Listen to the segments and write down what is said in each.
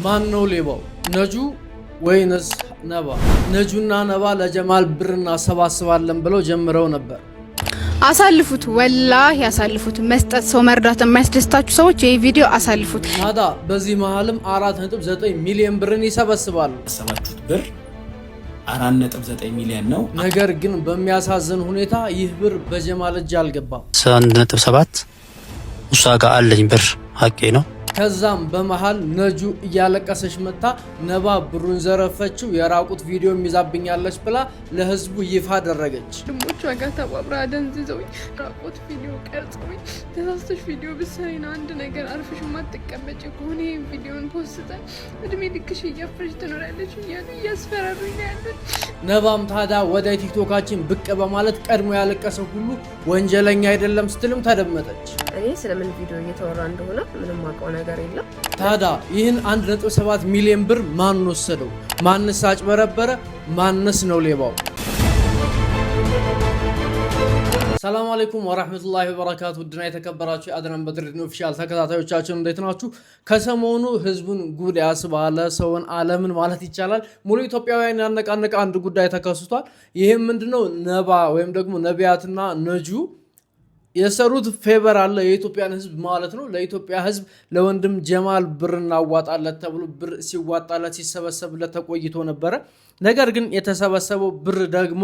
ማን ነው ሌባው? ነጁ ወይንስ ነባ? ነጁና ነባ ለጀማል ብር እናሰባስባለን ብለው ጀምረው ነበር። አሳልፉት፣ ወላሂ አሳልፉት። መስጠት ሰው መርዳት የማያስደስታችሁ ሰዎች ይሄ ቪዲዮ አሳልፉት። ታዲያ በዚህ መሀልም 4.9 ሚሊዮን ብርን ይሰበስባሉ። ያሰባችሁት ብር 4.9 ሚሊዮን ነው። ነገር ግን በሚያሳዝን ሁኔታ ይህ ብር በጀማል እጅ አልገባም። 1.7 እሷ ጋር አለኝ ብር ሀቄ ነው። ከዛም በመሃል ነጁ እያለቀሰች መጣ። ነባ ብሩን ዘረፈችው፣ የራቁት ቪዲዮ ይዛብኛለች ብላ ለህዝቡ ይፋ አደረገች። ድሞቹ ጋር ተባብራ ደንዝዘውኝ ራቁት ቪዲዮ ቀርጸውኝ ተሳስተሽ ቪዲዮ ብትሰሪና አንድ ነገር አርፍሽ ማትቀመጪ ከሆነ ይህን ቪዲዮን ፖስተን እድሜ ልክሽ እያፈርሽ ትኖሪያለሽ እያሉ እያስፈራሩኝ ነው ያሉት። ነባም ታዲያ ወደ ቲክቶካችን ብቅ በማለት ቀድሞ ያለቀሰ ሁሉ ወንጀለኛ አይደለም ስትልም ተደመጠች። እኔ ስለምን ቪዲዮ እየተወራ እንደሆነ ምንም አውቀው ነገር የለም። ታዲያ ይህን 1.7 ሚሊዮን ብር ማን ወሰደው? ማንስ አጭበረበረ? ማንስ ነው ሌባው? ሰላም አለይኩም ወራህመቱላሂ ወበረካቱ። ውድና የተከበራችሁ የአድናን በድሪን ኦፊሻል ተከታታዮቻችን እንዴት ናችሁ? ከሰሞኑ ህዝቡን ጉድ ያስባለ ሰውን ዓለምን ማለት ይቻላል ሙሉ ኢትዮጵያውያን ያነቃነቀ አንድ ጉዳይ ተከስቷል። ይህም ምንድነው? ነባ ወይም ደግሞ ነቢያትና ነጁ የሰሩት ፌቨር አለ የኢትዮጵያን ህዝብ ማለት ነው። ለኢትዮጵያ ህዝብ ለወንድም ጀማል ብር እናዋጣለት ተብሎ ብር ሲዋጣለት ሲሰበሰብለት ተቆይቶ ነበረ። ነገር ግን የተሰበሰበው ብር ደግሞ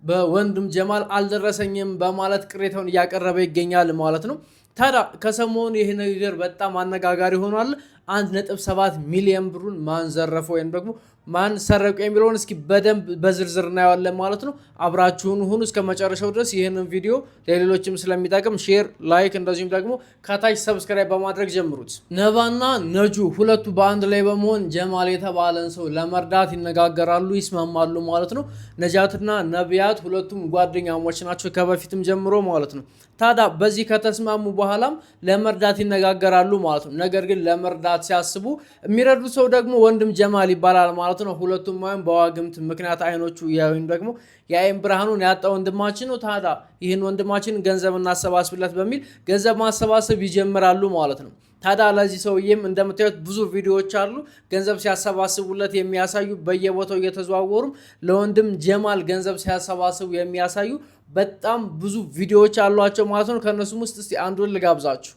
በወንድም ጀማል አልደረሰኝም በማለት ቅሬታውን እያቀረበ ይገኛል ማለት ነው። ታዲያ ከሰሞኑ ይህ ነገር በጣም አነጋጋሪ ሆኗል። 1.7 ሚሊዮን ብሩን ማን ዘረፈው ወይም ደግሞ ማን ሰረቀ የሚለውን እስኪ በደንብ በዝርዝር እናየዋለን ማለት ነው። አብራችሁን ሁኑ እስከ መጨረሻው ድረስ። ይህንን ቪዲዮ ለሌሎችም ስለሚጠቅም ሼር፣ ላይክ እንደዚሁም ደግሞ ከታች ሰብስክራይብ በማድረግ ጀምሩት። ነባና ነጁ ሁለቱ በአንድ ላይ በመሆን ጀማል የተባለን ሰው ለመርዳት ይነጋገራሉ፣ ይስማማሉ ማለት ነው። ነጃትና ነቢያት ሁለቱም ጓደኛሞች ናቸው ከበፊትም ጀምሮ ማለት ነው። ታዲያ በዚህ ከተስማሙ በኋላም ለመርዳት ይነጋገራሉ ማለት ነው። ነገር ግን ለመርዳት ሲያስቡ የሚረዱት ሰው ደግሞ ወንድም ጀማል ይባላል ማለት ነው። ሁለቱም ወይም በዋግምት ምክንያት አይኖቹ ወይም ደግሞ የአይን ብርሃኑን ያጣ ወንድማችን ነው። ታዲያ ይህን ወንድማችን ገንዘብ እናሰባስብለት በሚል ገንዘብ ማሰባሰብ ይጀምራሉ ማለት ነው። ታዲያ ለዚህ ሰውዬም እንደምታዩት ብዙ ቪዲዮዎች አሉ ገንዘብ ሲያሰባስቡለት የሚያሳዩ፣ በየቦታው እየተዘዋወሩም ለወንድም ጀማል ገንዘብ ሲያሰባስቡ የሚያሳዩ በጣም ብዙ ቪዲዮዎች አሏቸው ማለት ነው። ከነሱም ውስጥ እስቲ አንዱን ልጋብዛችሁ።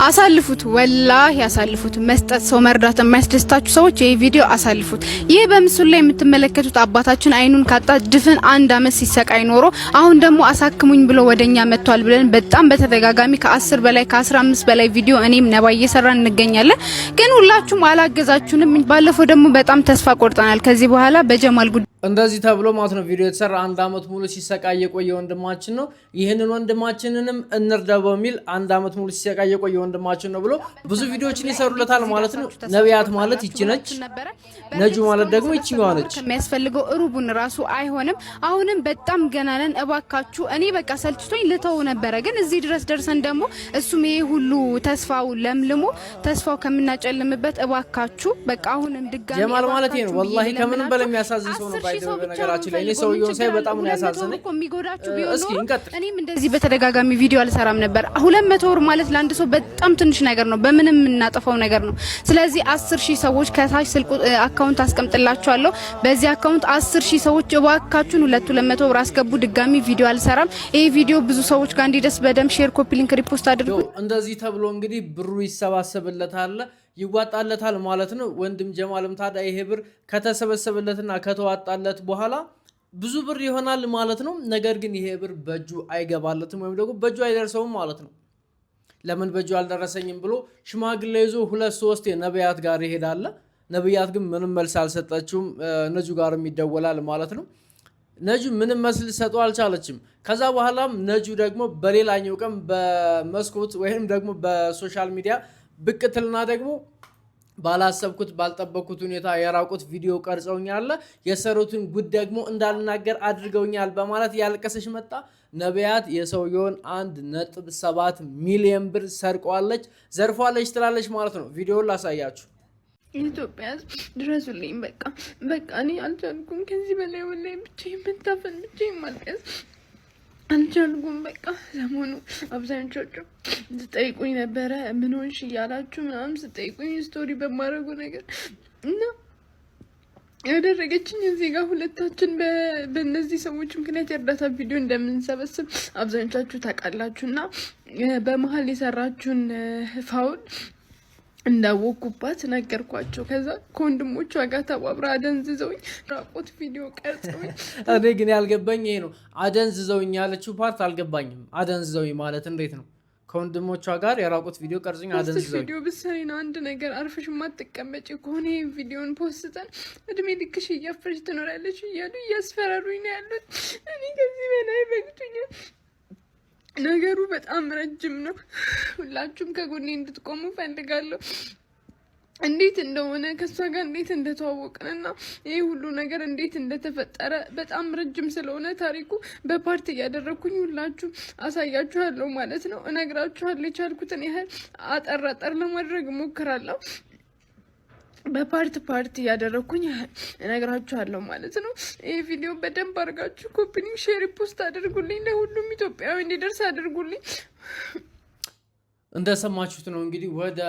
አሳልፉት፣ ወላሂ አሳልፉት። መስጠት ሰው መርዳት የማያስደስታችሁ ሰዎች ይሄ ቪዲዮ አሳልፉት። ይህ በምስሉ ላይ የምትመለከቱት አባታችን አይኑን ካጣ ድፍን 1 አመት ሲሰቃይ ኖሮ አሁን ደግሞ አሳክሙኝ ብሎ ወደኛ መጥቷል ብለን በጣም በተደጋጋሚ ከ10 በላይ ከ15 በላይ ቪዲዮ እኔም ነባ እየሰራን እንገኛለን። ግን ሁላችሁም አላገዛችሁንም። ባለፈው ደግሞ በጣም ተስፋ ቆርጠናል። ከዚህ በኋላ በጀማል ጉዳይ እንደዚህ ተብሎ ማለት ነው ቪዲዮ የተሰራ 1 አመት ሙሉ ሲሰቃይ የቆየ ወንድማችን ነው። ይህንን ወንድማችንንም እንርዳ በሚል 1 አመት ሙሉ ሲሰቃይ የቆየ ወንድማችን ነው ብሎ ብዙ ቪዲዮዎችን ይሰሩለታል ማለት ነው። ነቢያት ማለት ይቺ ነች፣ ነጁ ማለት ደግሞ ይቺኛዋ ነች። ከሚያስፈልገው ሩቡን ራሱ አይሆንም። አሁንም በጣም ገና ነን። እባካችሁ እኔ በቃ ሰልችቶኝ ልተው ነበረ፣ ግን እዚህ ድረስ ደርሰን ደግሞ እሱም ይሄ ሁሉ ተስፋው ለምልሞ ተስፋው ከምናጨልምበት እባካችሁ በቃ አሁንም ድጋሚ ጀማል ማለት ይሄ ነው። ወላሂ ከምንም በላይ የሚያሳዝን ሰው ነው። በነገራችን ላይ እኔ ሰውየውን ሳይ በጣም ነው ያሳዝነኝ። እስኪ እንቀጥል። እኔም እንደዚህ በተደጋጋሚ ቪዲዮ አልሰራም ነበር። 200 ብር ማለት ለአንድ ሰው በጣም ትንሽ ነገር ነው፣ በምንም እናጠፋው ነገር ነው። ስለዚህ 10,000 ሰዎች ከታች ስልክ አካውንት አስቀምጥላችኋለሁ። በዚህ አካውንት 10,000 ሰዎች እባካችሁን 200 ብር አስገቡ። ድጋሚ ቪዲዮ አልሰራም። ይሄ ቪዲዮ ብዙ ሰዎች ጋር እንዲደርስ በደም ሼር፣ ኮፒ ሊንክ፣ ሪፖስት አድርጉ። እንደዚህ ተብሎ እንግዲህ ብሩ ይሰባሰብለታል ይዋጣለታል ማለት ነው። ወንድም ጀማልም ታዲያ ይሄ ብር ከተሰበሰበለትና ከተዋጣለት በኋላ ብዙ ብር ይሆናል ማለት ነው። ነገር ግን ይሄ ብር በእጁ አይገባለትም ወይም ደግሞ በእጁ አይደርሰውም ማለት ነው። ለምን በእጁ አልደረሰኝም ብሎ ሽማግሌ ይዞ 2-3 የነቢያት ጋር ይሄዳል። ነቢያት ግን ምንም መልስ አልሰጠችውም። ነጁ ጋር ይደወላል ማለት ነው። ነጁ ምንም መልስ ልትሰጠው አልቻለችም። ከዛ በኋላም ነጁ ደግሞ በሌላኛው ቀን በመስኮት ወይም ደግሞ በሶሻል ሚዲያ ብቅትልና ደግሞ ባላሰብኩት ባልጠበቅኩት ሁኔታ የራቁት ቪዲዮ ቀርጸውኛል፣ የሰሩትን ጉድ ደግሞ እንዳልናገር አድርገውኛል በማለት ያለቀሰች መጣ። ነቢያት የሰውየውን 1.7 ሚሊዮን ብር ሰርቀዋለች፣ ዘርፏለች ትላለች ማለት ነው። ቪዲዮውን ላሳያችሁ። ኢትዮጵያ ድረሱልኝ። በቃ እኔ አልቻልኩም ከዚህ በላይ ወላሂ ብቻዬን መታፈን ብቻዬን ማልቀስ አልቻልኩም። በቃ ሰሞኑ አብዛኞቻችሁ ስጠይቁኝ ነበረ ምን ሆንሽ እያላችሁ ምናምን ስጠይቁኝ ስቶሪ በማድረጉ ነገር እና ያደረገችኝ እዚህ ጋር ሁለታችን በእነዚህ ሰዎች ምክንያት የእርዳታ ቪዲዮ እንደምንሰበስብ አብዛኞቻችሁ ታውቃላችሁ እና በመሀል የሰራችሁን ፋውል እንዳወኩባት ነገርኳቸው። ከዛ ከወንድሞቿ ጋር ተባብራ አደንዝዘውኝ ራቆት ቪዲዮ ቀርጸውኝ። እኔ ግን ያልገባኝ ይሄ ነው። አደንዝዘውኝ ያለችው ፓርት አልገባኝም። አደንዝዘውኝ ማለት እንዴት ነው? ከወንድሞቿ ጋር የራቆት ቪዲዮ ቀርጸኝ አደንዝዘውኝ። ቪዲዮ ብትሰሪ ነው አንድ ነገር አርፈሽ ማትቀመጪ ከሆነ ይሄን ቪዲዮን ፖስተን እድሜ ልክሽ እያፈርሽ ትኖራለች እያሉ እያስፈራሩኝ ነው ያሉት። እኔ ከዚህ በላይ በግቶኛል። ነገሩ በጣም ረጅም ነው። ሁላችሁም ከጎኔ እንድትቆሙ ፈልጋለሁ። እንዴት እንደሆነ ከሷ ጋር እንዴት እንደተዋወቅንና ይሄ ሁሉ ነገር እንዴት እንደተፈጠረ በጣም ረጅም ስለሆነ ታሪኩ በፓርት እያደረኩኝ ሁላችሁም አሳያችኋለሁ ማለት ነው። እነግራችኋለሁ። የቻልኩትን ያህል አጠር ለማድረግ እሞክራለሁ። በፓርት እያደረኩኝ እነግራችኋለሁ ማለት ነው። ይህ ቪዲዮ በደንብ አድርጋችሁ ኮፒኒንግ ሼር ፖስት አድርጉልኝ፣ ለሁሉም ኢትዮጵያዊ እንዲደርስ አድርጉልኝ። እንደሰማችሁት ነው እንግዲህ ወደ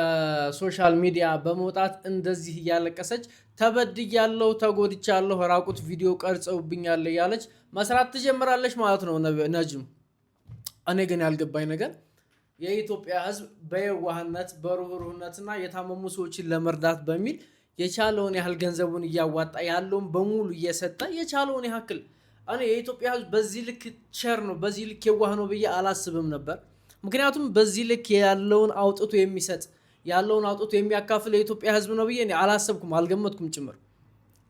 ሶሻል ሚዲያ በመውጣት እንደዚህ እያለቀሰች ተበድያለሁ፣ ተጎድቻለሁ፣ ራቁት ቪዲዮ ቀርጸውብኛል እያለች መስራት ትጀምራለች ማለት ነው ነጅም። እኔ ግን ያልገባኝ ነገር የኢትዮጵያ ሕዝብ በየዋህነት በሩህሩህነትና የታመሙ ሰዎችን ለመርዳት በሚል የቻለውን ያህል ገንዘቡን እያዋጣ ያለውን በሙሉ እየሰጠ የቻለውን ያህል እኔ የኢትዮጵያ ሕዝብ በዚህ ልክ ቸር ነው በዚህ ልክ የዋህ ነው ብዬ አላስብም ነበር። ምክንያቱም በዚህ ልክ ያለውን አውጥቶ የሚሰጥ ያለውን አውጥቶ የሚያካፍል የኢትዮጵያ ሕዝብ ነው ብዬ እኔ አላሰብኩም አልገመትኩም ጭምር።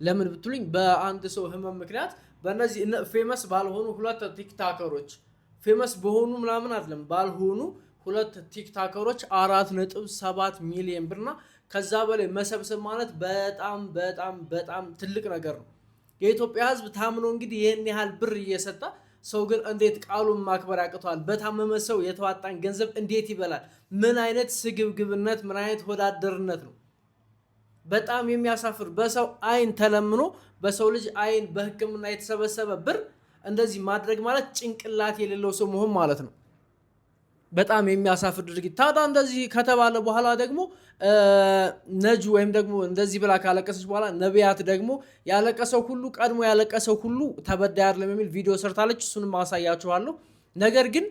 ለምን ብትሉኝ በአንድ ሰው ህመም ምክንያት በእነዚህ ፌመስ ባልሆኑ ሁለት ቲክታከሮች ፌመስ በሆኑ ምናምን አይደለም ባልሆኑ ሁለት ቲክታከሮች 4.7 ሚሊዮን ብርና ከዛ በላይ መሰብሰብ ማለት በጣም ትልቅ ነገር ነው። የኢትዮጵያ ሕዝብ ታምኖ እንግዲህ ይህን ያህል ብር እየሰጠ ሰው ግን እንዴት ቃሉን ማክበር ያቅተዋል? በታመመ ሰው የተዋጣን ገንዘብ እንዴት ይበላል? ምን አይነት ስግብግብነት፣ ምን አይነት ወዳደርነት ነው? በጣም የሚያሳፍር። በሰው አይን ተለምኖ በሰው ልጅ አይን በሕክምና የተሰበሰበ ብር እንደዚህ ማድረግ ማለት ጭንቅላት የሌለው ሰው መሆን ማለት ነው። በጣም የሚያሳፍር ድርጊት። ታዲያ እንደዚህ ከተባለ በኋላ ደግሞ ነጁ ወይም ደግሞ እንደዚህ ብላ ካለቀሰች በኋላ ነቢያት ደግሞ ያለቀሰው ሁሉ ቀድሞ ያለቀሰው ሁሉ ተበዳይ አይደለም የሚል ቪዲዮ ሰርታለች። እሱንም አሳያችኋለሁ። ነገር ግን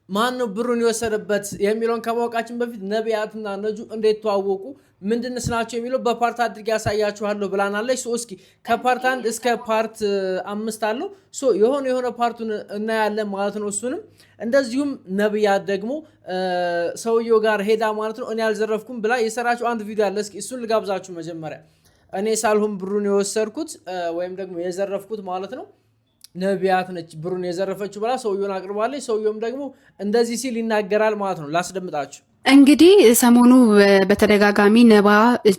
ማን ነው ብሩን የወሰደበት የሚለውን ከማወቃችን በፊት ነቢያትና ነጁ እንዴት ተዋወቁ፣ ምንድንስ ናቸው የሚለው በፓርት አድርጌ ያሳያችኋለሁ ብላናለች። እስኪ ከፓርት 1 እስከ ፓርት 5 አለው የሆነ ፓርቱን እናያለን ማለት ነው። እሱንም እንደዚሁም ነቢያት ደግሞ ሰውየው ጋር ሄዳ ማለት ነው እኔ አልዘረፍኩም ብላ የሰራችው አንድ ቪዲዮ አለ። እስኪ እሱን ልጋብዛችሁ። መጀመሪያ እኔ ሳልሆን ብሩን የወሰድኩት ወይም ደግሞ የዘረፍኩት ማለት ነው ነቢያት ነች ብሩን የዘረፈችው ብላ ሰውየውን አቅርባለች። ሰውየውም ደግሞ እንደዚህ ሲል ይናገራል ማለት ነው። ላስደምጣችሁ። እንግዲህ ሰሞኑ በተደጋጋሚ ነባ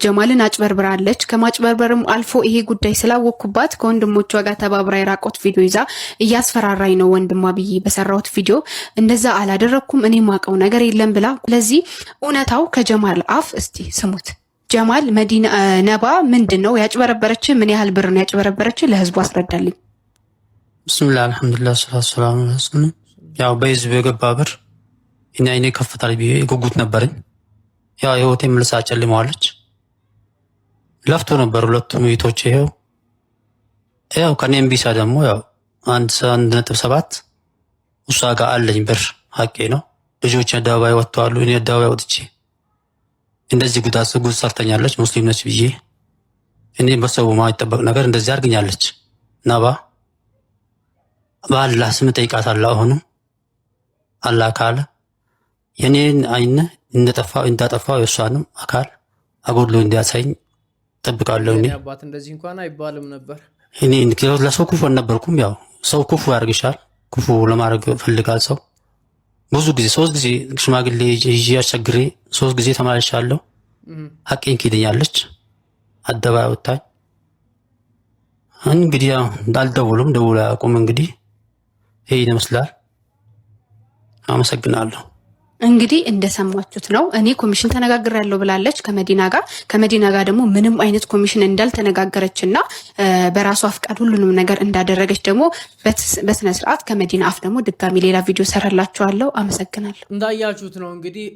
ጀማልን አጭበርብራለች። ከማጭበርበርም አልፎ ይሄ ጉዳይ ስላወቅኩባት ከወንድሞቿ ጋር ተባብራ የራቆት ቪዲዮ ይዛ እያስፈራራኝ ነው ወንድሟ ብዬ በሰራሁት ቪዲዮ እንደዛ አላደረግኩም እኔ ማውቀው ነገር የለም ብላ። ስለዚህ እውነታው ከጀማል አፍ እስቲ ስሙት። ጀማል ነባ ምንድን ነው ያጭበረበረች? ምን ያህል ብር ነው ያጭበረበረች? ለህዝቡ አስረዳልኝ። ብስምላህ አልሐምዱሊላህ ሰላቱ ሰላሙ ዐለይሂ። ያው በህዝብ የገባ ብር እኔ አይኔ ከፍታል ብዬ ጉጉት ነበረኝ። ያው ህይወቴ መልሳ ጨልመዋለች። ለፍቶ ነበር ሁለቱም እህቶቼ። ያው ከኔም ቢሳ ደግሞ ያው 1.7 እሷ ጋር አለኝ ብር ሀቄ ነው። ልጆች አደባባይ ወጥተዋል። እኔ አደባባይ ወጥቼ እንደዚህ ጉድ ሰርተኛለች። ሙስሊም ነች ብዬ እኔ በሰው ማይጠበቅ ነገር እንደዚህ አድርገኛለች። ነባ በአላህ ስም ጠይቃታለሁ። አሁንም አላህ ካለ የኔን አይን እንዳጠፋው የእሷንም አካል አጎድሎ እንዲያሳይኝ ጠብቃለሁ። እኔ አባት እንደዚህ እንኳን አይባልም ነበር። እኔ ለሰው ክፉ አልነበርኩም። ያው ሰው ክፉ ያርግሻል። ክፉ ለማድረግ ፈልጋል ሰው። ብዙ ጊዜ 3 ጊዜ ሽማግሌ ይዤ አስቸግሬ 3 ጊዜ ተመላልሻለሁ። ሀቄን ኪደኛለች። አደባባይ ወጣኝ። እንግዲህ ያው እንዳልደውሉም ደውላ ያቁም። እንግዲህ ይሄ ይመስላል። አመሰግናለሁ። እንግዲህ እንደሰማችሁት ነው። እኔ ኮሚሽን ተነጋግራለሁ ብላለች ከመዲና ጋር ደግሞ ምንም አይነት ኮሚሽን እንዳልተነጋገረችና በራሷ ፍቃድ ሁሉንም ነገር እንዳደረገች ደግሞ በስነ ስርዓት ከመዲና አፍ ደግሞ ድጋሚ ሌላ ቪዲዮ ሰራላችኋለሁ። አመሰግናለሁ። እንዳያችሁት ነው እንግዲህ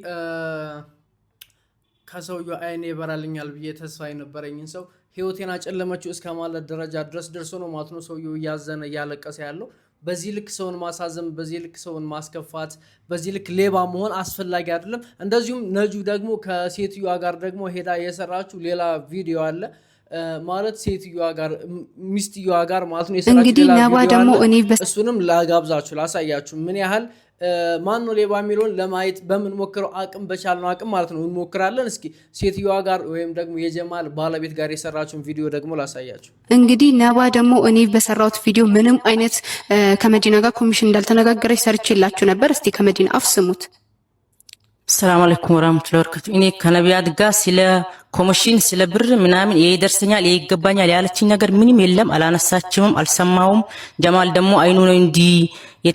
ከሰውየው አይኔ ይበራልኛል ብዬ ተስፋ የነበረኝን ሰው ህይወቴን አጨለመችው እስከ ማለት ደረጃ ድረስ ደርሶ ነው ማለት ነው ሰውየው እያዘነ እያለቀሰ ያለው። በዚህ ልክ ሰውን ማሳዘም፣ በዚህ ልክ ሰውን ማስከፋት፣ በዚህ ልክ ሌባ መሆን አስፈላጊ አይደለም። እንደዚሁም ነጁ ደግሞ ከሴትዮዋ ጋር ደግሞ ሄዳ የሰራችው ሌላ ቪዲዮ አለ ማለት ሴትዮዋ ጋር ሚስትየዋ ጋር ማለት ነው የሰራችው ሌላ ቪዲዮ አለ። እሱንም ላጋብዛችሁ ላሳያችሁ ምን ያህል ማን ነው ሌባ የሚለውን ለማየት በምን ሞክረው አቅም በቻልነው አቅም ማለት ነው እንሞክራለን። እስኪ ሴትዮዋ ጋር ወይም ደግሞ የጀማል ባለቤት ጋር የሰራችውን ቪዲዮ ደግሞ ላሳያችሁ። እንግዲህ ነባ ደግሞ እኔ በሰራሁት ቪዲዮ ምንም አይነት ከመዲና ጋር ኮሚሽን እንዳልተነጋገረች ሰርቼላችሁ ነበር። እስቲ ከመዲና አፍ ስሙት። ሰላም አለይኩም ወራህመቱላሂ ወበረካቱ። እኔ ከነቢያት ጋር ስለ ኮሚሽን ስለ ብር ምናምን ይደርሰኛል ይገባኛል ያለችኝ ነገር ምንም የለም። አላነሳችም፣ አልሰማውም። ጀማል ደግሞ አይኑ ነው እንዲ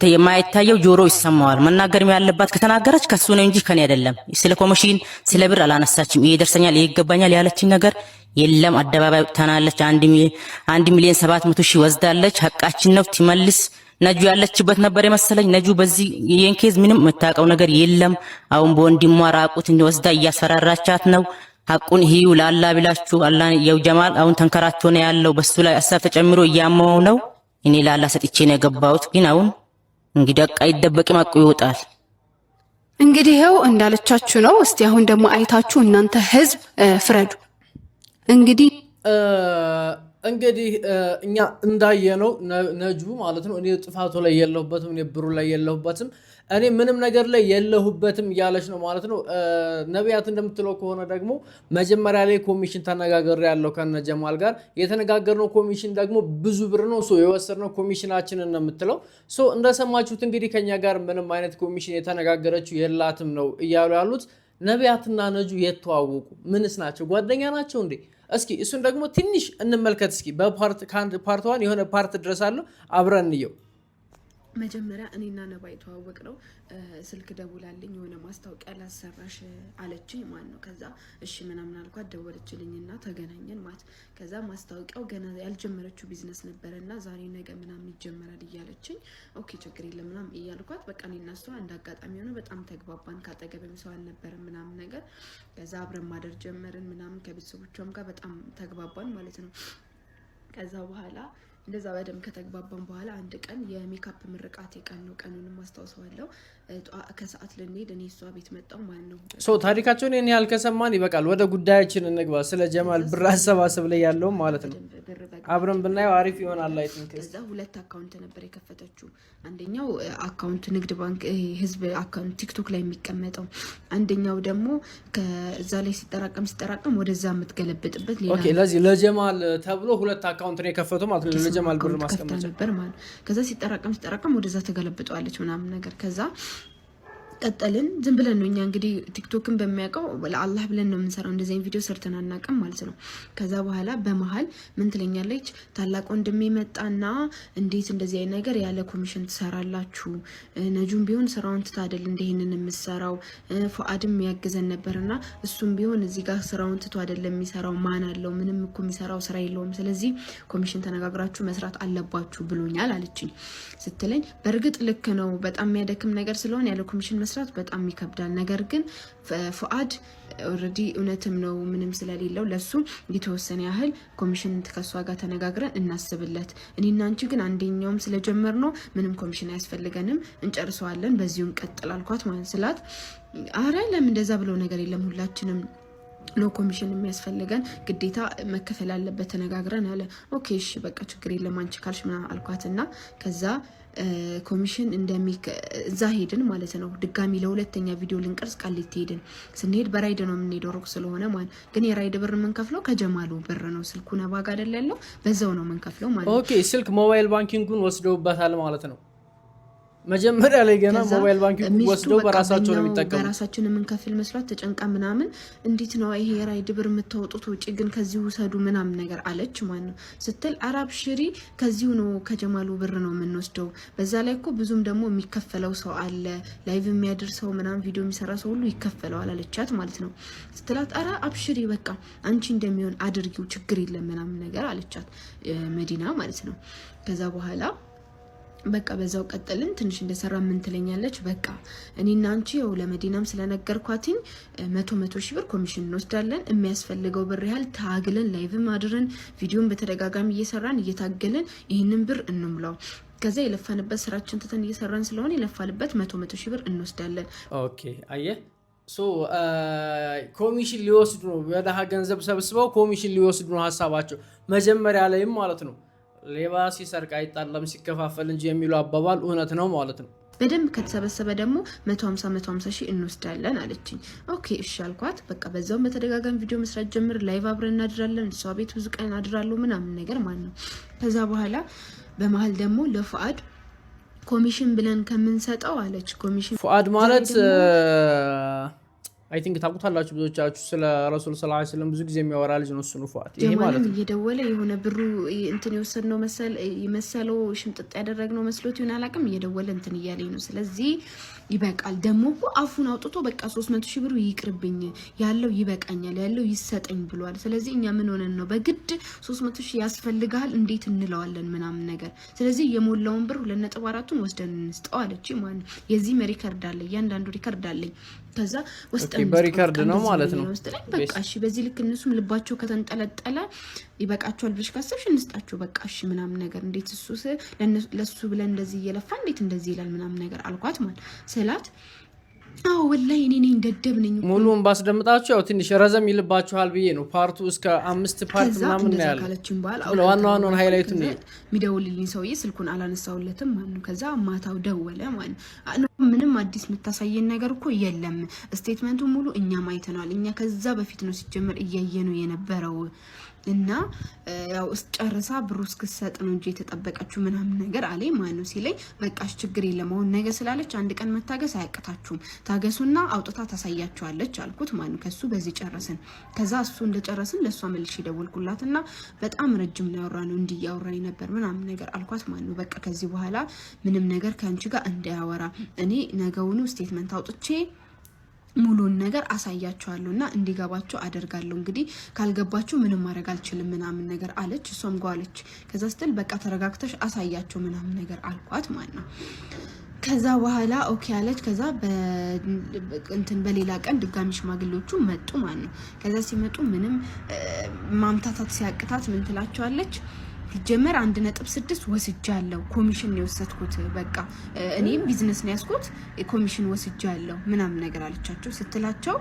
የማይታየው ጆሮ ይሰማዋል። መናገርም ያለባት ከተናገረች ከሱ ነው እንጂ ከኔ አይደለም። ስለ ኮሚሽን ስለ ብር አላነሳችም። ይደርሰኛል ይገባኛል ያለችኝ ነገር የለም። አደባባይ ተናለች። 1 ሚሊዮን 700 ሺህ ወስዳለች። ሐቃችን ነው ትመልስ። ነጁ ያለችበት ነበር የመሰለኝ። ነጁ በዚህ የንኬዝ ምንም መታቀው ነገር የለም። አሁን በወንድሟ ራቁት እንደወስዳ እያስፈራራቻት ነው። ሐቁን ይዩ ላላ ብላችሁ አላህ የው ጀማል አሁን ተንከራቶ ነው ያለው። በሱ ላይ አሳፍ ተጨምሮ እያመመው ነው። እኔ ላላ ሰጥቼ ነው የገባሁት። ግን አሁን እንግዲህ አይደበቅም ሐቁ ይወጣል። እንግዲህ ይኸው እንዳለቻችሁ ነው። እስቲ አሁን ደግሞ አይታችሁ እናንተ ህዝብ ፍረዱ። እንግዲህ እኛ እንዳየነው ነጁ ማለት ነው እኔ ጥፋቱ ላይ የለሁበትም፣ እኔ ብሩ ላይ የለሁበትም፣ እኔ ምንም ነገር ላይ የለሁበትም እያለች ነው ማለት ነው። ነቢያት እንደምትለው ከሆነ ደግሞ መጀመሪያ ላይ ኮሚሽን ተነጋገር ያለው ከነ ጀማል ጋር የተነጋገርነው ኮሚሽን ደግሞ ብዙ ብር ነው የወሰድነው ኮሚሽናችንን ነው የምትለው። እንደሰማችሁት እንግዲህ ከኛ ጋር ምንም አይነት ኮሚሽን የተነጋገረችው የላትም ነው እያሉ ያሉት። ነቢያትና ነጁ የተዋወቁ ምንስ ናቸው? ጓደኛ ናቸው እንዴ? እስኪ እሱን ደግሞ ትንሽ እንመልከት። እስኪ ፓርት 1 የሆነ ፓርት ድረስ አለው አብረን እንየው። መጀመሪያ እኔና ነባ የተዋወቅ ነው። ስልክ ደውላልኝ የሆነ ማስታወቂያ ላሰራሽ አለችኝ ማለት ነው። ከዛ እሺ ምናምን አልኳት። ደወለችልኝና ተገናኘን ማለት። ከዛ ማስታወቂያው ገና ያልጀመረችው ቢዝነስ ነበርና ዛሬ ነገ ምናምን ይጀመራል እያለችኝ ኦኬ ችግር የለም ምናምን እያልኳት በቃ እኔና እሷ እንደ አጋጣሚ ሆነ በጣም ተግባባን። ካጠገብም ሰው አልነበረም ምናምን ነገር። ከዛ አብረን ማደር ጀመርን ምናምን ከቤተሰቦቿም ጋር በጣም ተግባባን ማለት ነው። ከዛ በኋላ እንደዛ በደም ከተግባባን በኋላ አንድ ቀን የሜካፕ ምርቃት ቀን ነው። ቀኑንም አስታውሰዋለሁ። ከሰዓት ልንሄድ እኔ እሷ ቤት መጣሁ ማለት ነው። ታሪካቸውን እኔ ያልከሰማን ይበቃል። ወደ ጉዳያችን እንግባ። ስለ ጀማል ብር አሰባሰብ ላይ ያለው ማለት ነው አብረን ብናየው አሪፍ ይሆናል። አይ ቲንክ እዛ 2 አካውንት ነበር የከፈተችው። አንደኛው አካውንት ንግድ ባንክ ህዝብ አካውንት ቲክቶክ ላይ የሚቀመጠው፣ አንደኛው ደግሞ ከዛ ላይ ሲጠራቀም ወደዛ የምትገለብጥበት ሌላ። ኦኬ ለዚህ ለጀማል ተብሎ 2 አካውንት ነው የከፈተው ማለት ነው። ለጀማል ብር ማስቀመጫ ነበር ማለት። ከዛ ሲጠራቀም ወደዛ ተገለብጠዋለች ምናምን ነገር። ከዛ ቀጠልን። ዝም ብለን ነው እኛ እንግዲህ ቲክቶክን በሚያውቀው ለአላህ ብለን ነው የምንሰራው። እንደዚህ አይነት ቪዲዮ ሰርተን አናውቅም ማለት ነው። ከዛ በኋላ በመሀል ምን ትለኛለች፣ ታላቅ ወንድሜ መጣና እንዴት እንደዚህ አይነት ነገር ያለ ኮሚሽን ትሰራላችሁ? ነጁም ቢሆን ስራውን ትታደል እንደሄንን የምትሰራው ፉአድም ያግዘን ነበርና እሱም ቢሆን እዚህ ጋር ስራውን ትቶ አይደለም የሚሰራው። ማን አለው? ምንም እኮ የሚሰራው ስራ የለውም። ስለዚህ ኮሚሽን ተነጋግራችሁ መስራት አለባችሁ ብሎኛል አለችኝ። ስትለኝ በእርግጥ ልክ ነው፣ በጣም የሚያደክም ነገር ስለሆነ ያለ ኮሚሽን መስራት በጣም ይከብዳል። ነገር ግን ፉአድ ኦልሬዲ እውነትም ነው ምንም ስለሌለው ለሱ የተወሰነ ያህል ኮሚሽን ከሷ ጋር ተነጋግረን እናስብለት። እኔና አንቺ ግን አንደኛውም ስለጀመር ነው ምንም ኮሚሽን አያስፈልገንም፣ እንጨርሰዋለን፣ በዚሁም ቀጥል አልኳት ማለት ስላት፣ አረ ለምን እንደዛ ብለው ነገር የለም ሁላችንም ነው ኮሚሽን የሚያስፈልገን ግዴታ መከፈል አለበት ተነጋግረን አለ። ኦኬ እሺ በቃ ችግር የለም አንቺ ካልሽ ምናምን አልኳትና ከዛ ኮሚሽን እዛ ሄድን ማለት ነው። ድጋሚ ለሁለተኛ ቪዲዮ ልንቀርጽ ቃሊቲ ሄድን። ስንሄድ በራይድ ነው የምንሄደው ሩቅ ስለሆነ ማለት ግን የራይድ ብር የምንከፍለው ከጀማሉ ብር ነው። ስልኩ ነባ ጋር አይደል ያለው፣ በዛው ነው የምንከፍለው ማለት ነው። ኦኬ ስልክ ሞባይል ባንኪንጉን ወስደውበታል ማለት ነው። መጀመሪያ ላይ ገና ሞባይል ባንኪንግ ወስደው በራሳቸው ነው የሚጠቀሙት። በራሳችን የምንከፍል መስሏት ተጨንቃ ምናምን እንዴት ነው ይሄ ራይድ ብር የምታወጡት ወጪ ግን ከዚህ ውሰዱ ምናምን ነገር አለች ማለት ነው ስትል አራብ ሽሪ ከዚሁ ነው ከጀማሉ ብር ነው የምንወስደው። በዛ ላይ እኮ ብዙም ደግሞ የሚከፈለው ሰው አለ ላይቭ የሚያደርሰው ምናምን ቪዲዮ የሚሰራ ሰው ሁሉ ይከፈለዋል አለቻት ማለት ነው ስትላት አራ አብሽሪ በቃ አንቺ እንደሚሆን አድርጊው ችግር የለም ምናምን ነገር አለቻት መዲና ማለት ነው። ከዛ በኋላ በቃ በዛው ቀጥልን ትንሽ እንደሰራ ምን ትለኛለች በቃ እኔና አንቺ ያው ለመዲናም ስለነገርኳትኝ 100 ሺህ ብር ኮሚሽን እንወስዳለን የሚያስፈልገው ብር ያህል ታግለን ላይቭም አድረን ቪዲዮን በተደጋጋሚ እየሰራን እየታገልን ይህንን ብር እንምላው ከዛ የለፋንበት ስራችን ተተን እየሰራን ስለሆነ የለፋልበት 100 ሺህ ብር እንወስዳለን። ኦኬ አየ ሶ ኮሚሽን ሊወስዱ ነው በደሃ ገንዘብ ሰብስበው ኮሚሽን ሊወስዱ ነው ሐሳባቸው መጀመሪያ ላይም ማለት ነው። ሌባ ሲሰርቅ አይጣላም ሲከፋፈል እንጂ የሚሉ አባባል እውነት ነው ማለት ነው። በደንብ ከተሰበሰበ ደግሞ 150 ሺህ እንወስዳለን አለችኝ። ኦኬ እሺ አልኳት። በቃ በዛው በተደጋጋሚ ቪዲዮ መስራት ጀምር ላይቭ አብረን እናድራለን እሷ ቤት ብዙ ቀን አድራለሁ ምናምን ነገር ማለት ነው። ከዛ በኋላ በመሃል ደግሞ ለፉአድ ኮሚሽን ብለን ከምንሰጠው አለች ኮሚሽን ፉአድ ማለት አይ ቲንክ ታውቁታላችሁ ብዙዎቻችሁ ስለ ረሱል ሰለላሁ ዐለይሂ ወሰለም ብዙ ጊዜ የሚያወራ ልጅ ነው እሱ ነው ፉአድ። ይሄ ማለት ነው እየደወለ የሆነ ብሩ እንትን የወሰድነው መሰለው ሽምጥጥ ያደረግነው መስሎት ይሆናል አላውቅም እየደወለ እንትን እያለኝ ነው። ስለዚህ ይበቃል ደግሞ አፉን አውጥቶ በቃ 300 ሺህ ብሩ ይቅርብኝ ያለው ይበቃኛል ያለው ይሰጠኝ ብሏል። ስለዚህ እኛ ምን ሆነን ነው በግድ 300 ሺህ ያስፈልጋል እንዴት እንለዋለን ምናምን ነገር። ስለዚህ የሞላውን ብር 2.4ን ወስደን እንስጠው አለች ማለት ነው። የዚህ ሪከርድ አለ እያንዳንዱ ሪከርድ አለኝ። ከዛ ወስደን በሪከርድ ነው ማለት ነው። በቃ እሺ በዚህ ልክ እነሱም ልባቸው ከተንጠለጠለ ይበቃቸዋል ብለሽ ካሰብሽ እንስጣቸው በቃ እሺ ምናምን ነገር እንዴት እሱስ ለሱ ብለን እንደዚህ እየለፋ እንዴት እንደዚህ ይላል ምናምን ነገር አልኳት ማለት ስላት አዎ ወላሂ እኔ ነኝ ደደብ ነኝ ሙሉውን ባስደምጣችሁ ያው ትንሽ ረዘም ይልባችኋል ብዬ ነው ፓርቱ እስከ 5 ፓርት ምናምን ነው ያለው ዋናውን ሃይላይቱ ነው ሚደውልልኝ ሰውዬ ስልኩን አላነሳውለትም ማለት ነው። ከዛ ማታው ደወለ ማለት ነው። ምንም አዲስ የምታሳየን ነገር እኮ የለም ስቴትመንቱ ሙሉ እኛም አይተናል እኛ ከዛ በፊት ነው ሲጀመር እያየነው የነበረው እና ያው ጨርሳ ብሩ እስክሰጥ ነው እንጂ የተጠበቀችው ምናምን ነገር አለኝ ማለት ነው። ሲለኝ በቃሽ ችግር የለም አሁን ነገ ስላለች አንድ ቀን መታገስ አያቅታችሁም ታገሱና አውጥታ ታሳያችኋለች አልኩት ማለት ነው። ከሱ በዚህ ጨረስን። ከዛ እሱ እንደጨረስን ለሷ መልሼ ደወልኩላትና በጣም ረጅም ነው ያወራነው እንዲህ ያወራኝ ነበር ምናምን ነገር አልኳት ማለት ነው። በቃ ከዚህ በኋላ ምንም ነገር ከአንቺ ጋር እንዳያወራ እኔ ነገውኑ ስቴትመንት አውጥቼ ሙሉን ነገር አሳያቸዋለሁና እንዲገባቸው አደርጋለሁ እንግዲህ ካልገባችሁ ምንም ማድረግ አልችልም ምናምን ነገር አለች። እሷም ጓለች። ከዛ ስትል በቃ ተረጋግተሽ አሳያቸው ምናምን ነገር አልኳት ማለት ነው። ከዛ በኋላ ኦኬ አለች። ከዛ እንትን በሌላ ቀን ድጋሚ ሽማግሌዎቹ መጡ ማለት ነው። ከዛ ሲመጡ ምንም ማምታታት ሲያቅታት ምን ትላቸዋለች ሲጀመር 1.6 ወስጃለሁ ኮሚሽን ነው የወሰድኩት በቃ እኔም ቢዝነስ ነው ያስኩት ኮሚሽን ወስጃለሁ ምናምን ነገር አለቻቸው። ስትላቸው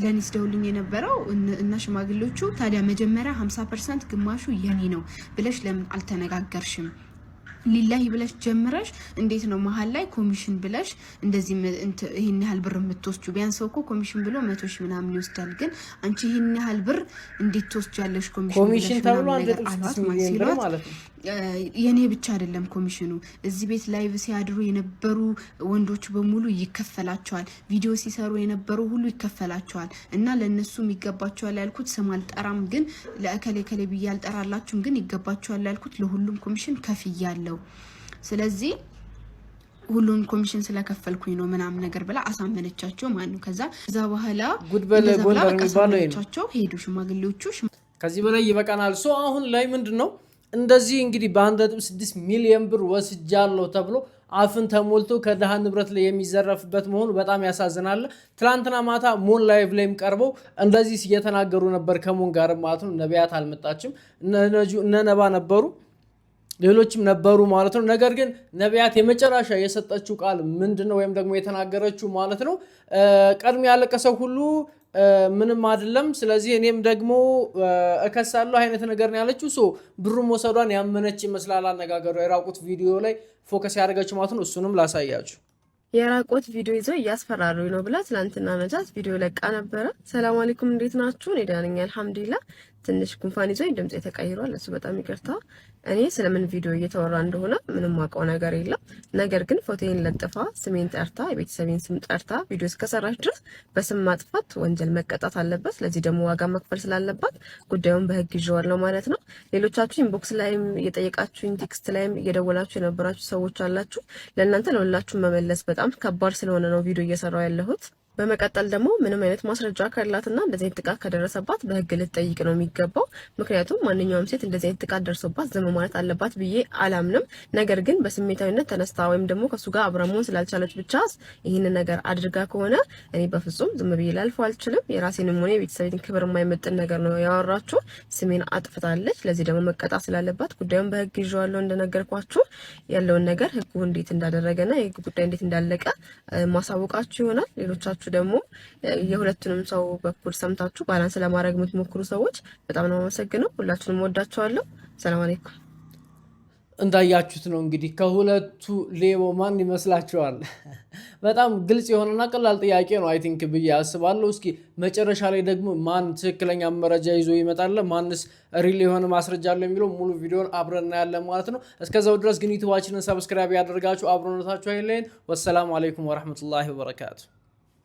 ለኒስ ደውልኝ የነበረው እና ሽማግሌዎቹ ታዲያ መጀመሪያ 50% ግማሹ የኔ ነው ብለሽ ለምን አልተነጋገርሽም ሊላሂ ብለሽ ጀምረሽ እንዴት ነው መሃል ላይ ኮሚሽን ብለሽ እንደዚህ ይሄን ያህል ብር የምትወስጁ? ቢያንስ እኮ ኮሚሽን ብሎ 100 ሺህ ምናምን ይወስዳል ግን አንቺ ይሄን ያህል ብር እንዴት ትወስጃለሽ ኮሚሽን ተብሎ 1.6 ሚሊዮን ብር ማለት ነው። የኔ ብቻ አይደለም ኮሚሽኑ እዚህ ቤት ላይቭ ሲያድሩ የነበሩ ወንዶች በሙሉ ይከፈላቸዋል ቪዲዮ ሲሰሩ የነበሩ ሁሉ ይከፈላቸዋል እና ለነሱም ይገባቸዋል ያልኩት ስም አልጠራም ግን ለከሌ ብዬ አልጠራላችሁም ግን ይገባቸዋል ያልኩት ለሁሉም ኮሚሽን ከፍያለሁ ስለዚህ ሁሉን ኮሚሽን ስለከፈልኩኝ ነው ምናምን ነገር ብላ አሳመነቻቸው ማለት ነው። ከዛ በኋላ ጉድበለ ጎንደር የሚባለው ይሄ ሄዱ ሽማግሌዎቹ ከዚህ በላይ ይበቃናል። ሶ አሁን ላይ ምንድነው እንደዚህ እንግዲህ በ1.6 ሚሊዮን ብር ወስጃለሁ ተብሎ አፍን ተሞልቶ ከደሃ ንብረት ላይ የሚዘረፍበት መሆኑ በጣም ያሳዝናል። ትላንትና ማታ ሞን ላይቭ ላይም ቀርበው እንደዚህ እየተናገሩ ነበር ከሞን ጋር ማለት ነው። ነቢያት አልመጣችም እነ ነባ ነበሩ ሌሎችም ነበሩ ማለት ነው። ነገር ግን ነቢያት የመጨረሻ የሰጠችው ቃል ምንድነው ወይም ደግሞ የተናገረችው ማለት ነው ቀድሞ ያለቀሰው ሁሉ ምንም አይደለም ስለዚህ እኔም ደግሞ እከሳለሁ አይነት ነገር ነው ያለችው። ሶ ብሩ መውሰዷን ያመነች ይመስላል አነጋገሩ የራቁት ቪዲዮ ላይ ፎከስ ያደረገችው ማለት ነው። እሱንም ላሳያችሁ የራቆት ቪዲዮ ይዘው እያስፈራሩኝ ነው ብላ ትናንትና ነጃት ቪዲዮ ለቃ ነበረ። ሰላም አለይኩም እንዴት ናችሁ? እኔ ደህና ነኝ አልሐምዱሊላህ። ትንሽ ጉንፋን ይዞኝ ድምጽ ተቀይሯል፣ እሱ በጣም ይቅርታ። እኔ ስለምን ቪዲዮ እየተወራ እንደሆነ ምንም ማውቀው ነገር የለም። ነገር ግን ፎቶዬን ለጥፋ ስሜን ጠርታ የቤተሰቤን ስም ጠርታ ቪዲዮ እስከሰራች ድረስ በስም ማጥፋት ወንጀል መቀጣት አለበት። ለዚህ ደግሞ ዋጋ መክፈል ስላለባት ጉዳዩን በህግ ይዤዋለሁ ማለት ነው። ሌሎቻችሁ ኢንቦክስ ላይም እየጠየቃችሁኝ ቴክስት ላይም እየደወላችሁ የነበራችሁ ሰዎች አላችሁ። ለእናንተ ለሁላችሁ መመለስ በጣም ከባድ ስለሆነ ነው ቪዲዮ እየሰራው ያለሁት። በመቀጠል ደግሞ ምንም አይነት ማስረጃ ካላትና እንደዚህ አይነት ጥቃት ከደረሰባት በህግ ልትጠይቅ ነው የሚገባው። ምክንያቱም ማንኛውም ሴት እንደዚህ አይነት ጥቃት ደርሶባት ዝም ማለት አለባት ብዬ አላምንም። ነገር ግን በስሜታዊነት ተነስታ ወይም ደግሞ ከሱ ጋር አብራ መሆን ስላልቻለች ብቻ ይህንን ነገር አድርጋ ከሆነ እኔ በፍጹም ዝም ብዬ ላልፈው አልችልም። የራሴንም ሆነ የቤተሰቤን ክብር የማይመጥን ነገር ነው ያወራችሁ። ስሜን አጥፍታለች። ለዚህ ደግሞ መቀጣት ስላለባት ጉዳዩን በህግ ይዤዋለሁ። እንደነገርኳችሁ ያለውን ነገር ህጉ እንዴት እንዳደረገና የህግ ጉዳይ እንዴት እንዳለቀ ማሳወቃችሁ ይሆናል። ሌሎቻችሁ ደግሞ የሁለቱንም ሰው በኩል ሰምታችሁ ባላንስ ለማድረግ የምትሞክሩ ሰዎች በጣም ነው የማመሰግነው። ሁላችሁንም ወዳችኋለሁ። ሰላም አለይኩም። እንዳያችሁት ነው እንግዲህ ከሁለቱ ሌባው ማን ይመስላችኋል? በጣም ግልጽ የሆነና ቀላል ጥያቄ ነው አይ ቲንክ ብዬ አስባለሁ። እስኪ መጨረሻ ላይ ደግሞ ማን ትክክለኛ መረጃ ይዞ ይመጣል፣ ማንስ ሪል የሆነ ማስረጃ አለው የሚለው ሙሉ ቪዲዮን አብረን እናያለን ማለት ነው። እስከዛው ድረስ ግን ዩቲዩባችንን ሰብስክራይብ ያደርጋችሁ አብሮነታችሁ አይለየን። ወሰላሙ አለይኩም ወራህመቱላሂ ወበረካቱ።